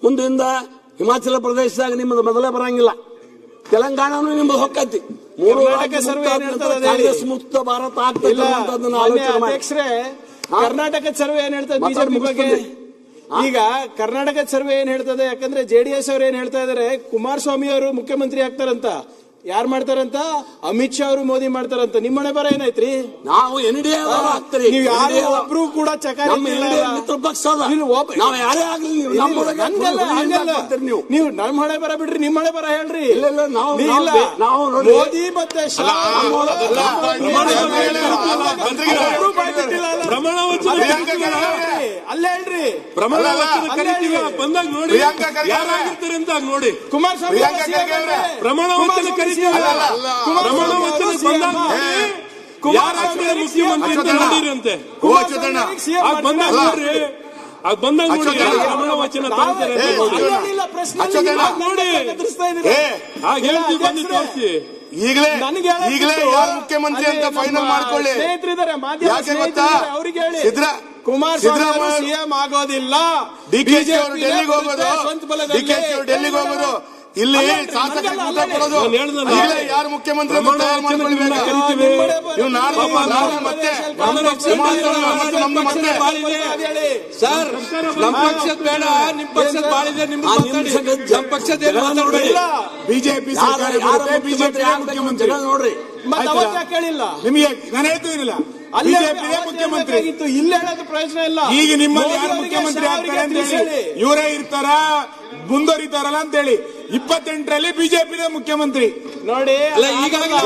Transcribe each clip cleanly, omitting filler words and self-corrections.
ಮುಂದಿಂದ ಹಿಮಾಚಲ ಪ್ರದೇಶದಾಗ ನಿಮ್ಮದು ಮೊದಲೇ ಬರಂಗಿಲ್ಲ, ತೆಲಂಗಾಣನು ನಿಮ್ಮದು ಹೊಕ್ಕತಿ. ಕಾಂಗ್ರೆಸ್ ಮುಕ್ತ ಭಾರತ ಆಗ್ತದೆ ಅಂತ ಆಲೋಚನೆ ಮಾಡಿ. ಕರ್ನಾಟಕದ ಸರ್ವೆ ಏನ್ ಹೇಳ್ತದೆ ಬಿಜೆಪಿ ಬಗ್ಗೆ? ಈಗ ಕರ್ನಾಟಕದ ಸರ್ವೆ ಏನ್ ಹೇಳ್ತದೆ? ಯಾಕಂದ್ರೆ ಜೆಡಿಎಸ್ ಅವ್ರು ಏನ್ ಹೇಳ್ತಾ ಇದಾರೆ, ಕುಮಾರಸ್ವಾಮಿ ಅವರು ಮುಖ್ಯಮಂತ್ರಿ ಆಗ್ತಾರಂತ. ಯಾರು ಮಾಡ್ತಾರಂತ? ಅಮಿತ್ ಶಾ ಅವರು ಮೋದಿ ಮಾಡ್ತಾರಂತ. ನಿಮ್ಮ ಮನೆ ಬರ ಏನಾಯ್ತ್ರಿ? ನಾವು ಎನ್ಡಿಎ ಆಗ್ತೀರಿ. ನೀವು ಯಾರು ಒಬ್ರು ಕೂಡ ಚಕಾರ ಮಿತ್ರ ಪಕ್ಷ ನಾವು ಯಾರೇ ಆಗ್ಲಿ ನೀವು ನಮ್ಮ ಹಣೆ ಬರ ಬಿಡ್ರಿ, ನಿಮ್ಮ ಹಣೆ ಬರ ಹೇಳ್ರಿ. ನಾವು ಮೋದಿ ಮತ್ತೆ ಶಾ ಅಲ್ಲೇ ಹೇಳ್ರಿ, ಬಂದಾಗ ನೋಡಿ ಯಾರಾಗಿರ್ತಾರೆ ಅಂತ ನೋಡಿ. ಕುಮಾರಸ್ವಾಮಿ ಪ್ರಮಾಣ ವಚನ ಪ್ರಮಾಣ ವಚನ ಬಂದಾಗ ಯಾರಾಗ್ತಾರೆ ಮುಖ್ಯಮಂತ್ರಿ ಅಂತ ನೋಡಿರಂತೆ. ಬಂದಾಗ ನೋಡ್ರಿ, ಬಂದಾಗ ನೋಡಿ ಪ್ರಮಾಣ ವಚನ ತಗೊಳ್ತಾರೆ ನೋಡಿ. ಹಾಗೆ ಹೇಳ್ತೀವಿ, ಬಂದು ತೋರಿಸಿ. ಈಗಲೇ ಯಾರು ಮುಖ್ಯಮಂತ್ರಿ ಅಂತ ಫೈನಲ್ ಮಾಡ್ಕೊಳ್ಳಿ. ಯಾಕೆ ಗೊತ್ತಾ? ಅವ್ರಿಗೆ ಹೇಳಿ ಕುಮಾರಸ್ವಾಮಿ ಸಿಎಂ ಆಗೋದಿಲ್ಲ, ಡಿಕೆಶಿ ಅವರು ಡೆಲ್ಲಿಗೆ ಹೋಗೋದು, ಇಲ್ಲಿ ಶಾಸಕರಿಗೆ ಊಟ ಕೊಡೋದು. ಯಾರು ಮುಖ್ಯಮಂತ್ರಿ ಸರ್, ನಮ್ಮ ಪಕ್ಷದ ಬೇಡ, ನಿಮ್ ಪಕ್ಷದ ಬಾಳಿದೆ. ನಮ್ಮ ಪಕ್ಷದ ಬಿಜೆಪಿ ಬಿಜೆಪಿ ಮುಖ್ಯಮಂತ್ರಿ ನೋಡ್ರಿ. ಕೇಳಿಲ್ಲ ನಿಮಗೆ ನಾನು ಹೇಳ್ತಿರಲಿಲ್ಲ, ಬಿಜೆಪಿ ಮುಖ್ಯಮಂತ್ರಿ ಇಲ್ಲಿ ಹೇಳೋದು ಪ್ರಯೋಜನ ಇಲ್ಲ. ಈಗ ನಿಮ್ಮಲ್ಲಿ ಯಾರು ಮುಖ್ಯಮಂತ್ರಿ ಆಗ್ತಾರೆ ಅಂತ ಹೇಳಿ ಇವರೇ ಇರ್ತಾರ, ಮುಂದುವರಿತಾರಲ್ಲ ಅಂತ ಹೇಳಿ 28ರಲ್ಲಿ ಬಿಜೆಪಿ ಮುಖ್ಯಮಂತ್ರಿ ನೋಡಿ. ಈಗಾಗಲೇ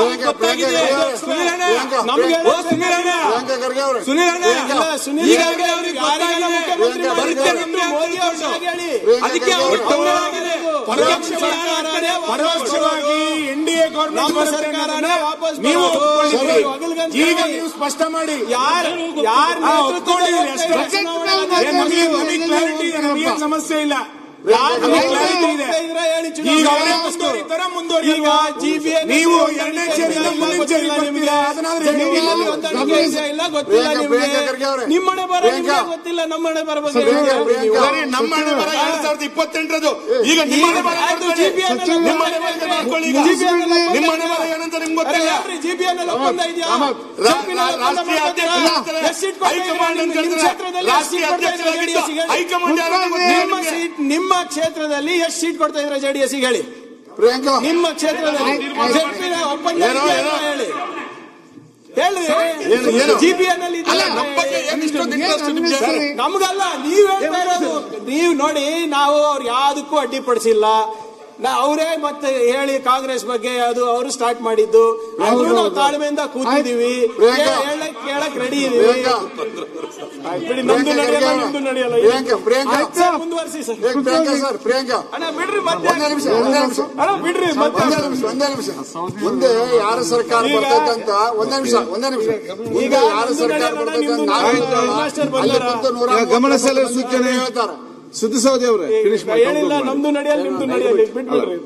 ಪರೋಕ್ಷವಾಗಿ ಎನ್ಡಿಎ ಗೌರ್ಮೆಂಟ್ ಸರ್ಕಾರನೇ ನೀವು ಈಗ ನೀವು ಸ್ಪಷ್ಟ ಮಾಡಿ ನಮಗೆ ಸಮಸ್ಯೆ ಇಲ್ಲ. ಈಗ ನೀವು ಎರಡನೇ ಸೇರಿದ ಮುಂದಿನ ಸೇರಿ ನಿಮ್ಮನೆ ಬರ ಗೊತ್ತಿಲ್ಲ, ನಮ್ಮನೆ ಬರ ನಮ್ಮನೆ ಬರ 2028ರದು. ಈಗ ನಿಮ್ಮನೆ ಬರ ನಿಮ್ಮನೆ ಬರ ಏನಂತ ನಿಮ್ಗೆ ಗೊತ್ತಿಲ್ಲ. ಜಿಬಿಎನ್ ಒಪ್ಪಂದ ಇದೆಯಾ? ರಾಷ್ಟ್ರೀಯ ಹೈಕಮಾಂಡ್ ನಿಮ್ಮ ಕ್ಷೇತ್ರದಲ್ಲಿ ಎಷ್ಟು ಸೀಟ್ ಕೊಡ್ತಾ ಇದ್ರ ಜೆಡಿಎಸ್ ಹೇಳಿ? ಪ್ರಿಯಾಂಕಾ, ನಿಮ್ಮ ಕ್ಷೇತ್ರದಲ್ಲಿ ಒಪ್ಪಂದ ಹೇಳಿ ಜಿಬಿಎನ್ ಅಲ್ಲಿ ನಮ್ಗಲ್ಲ, ನೀವ್ ಹೇಳ್ತಾ ಇರೋದು. ನೀವು ನೋಡಿ, ನಾವು ಅವ್ರು ಯಾವ್ದಕ್ಕೂ ಅಡ್ಡಿಪಡಿಸಿಲ್ಲ. ಅವರೇ ಮತ್ತೆ ಹೇಳಿ ಕಾಂಗ್ರೆಸ್ ಬಗ್ಗೆ ಅದು ಅವರು ಸ್ಟಾರ್ಟ್ ಮಾಡಿದ್ದು. ನಾವು ತಾಳ್ಮೆಯಿಂದ ಕೂತಿದೀವಿ, ಕೇಳಕ್ ರೆಡಿ ಇದೀವಿ. ನಮ್ದು ನಡೆಯಲ್ಲ, ನಿಮ್ದು ನಡೆಯಲ್ಲ. ಮುಂದುವರಿಸಿ ಸರ್. ಅಣ್ಣ ಬಿಡ್ರಿ, ಮತ್ತೆ ಅಣ್ಣ ಬಿಡ್ರಿ, ಒಂದೇ ನಿಮಿಷ. ಮುಂದೆ ಯಾರ ಸರ್ಕಾರ ಬರ್ತಕ್ಕಂತ ಒಂದೇ ನಿಮಿಷ ಈಗ ಯಾರ ಸರ್ಕಾರ ಗಮನ ಸೆಳೆಯುವ ಸೂಚನೆ ಹೇಳ್ತಾರೆ. ಸುದ್ದಿ ಸೌದಿ ಅವರೇ ಹೇಳಿಲ್ಲ, ನಮ್ದು ನಡೆಯಲ್ಲ, ನಿಮ್ದು ನಡೆಯಲ್ಲ, ಬಿಟ್ಬಿಡ್ರಿ.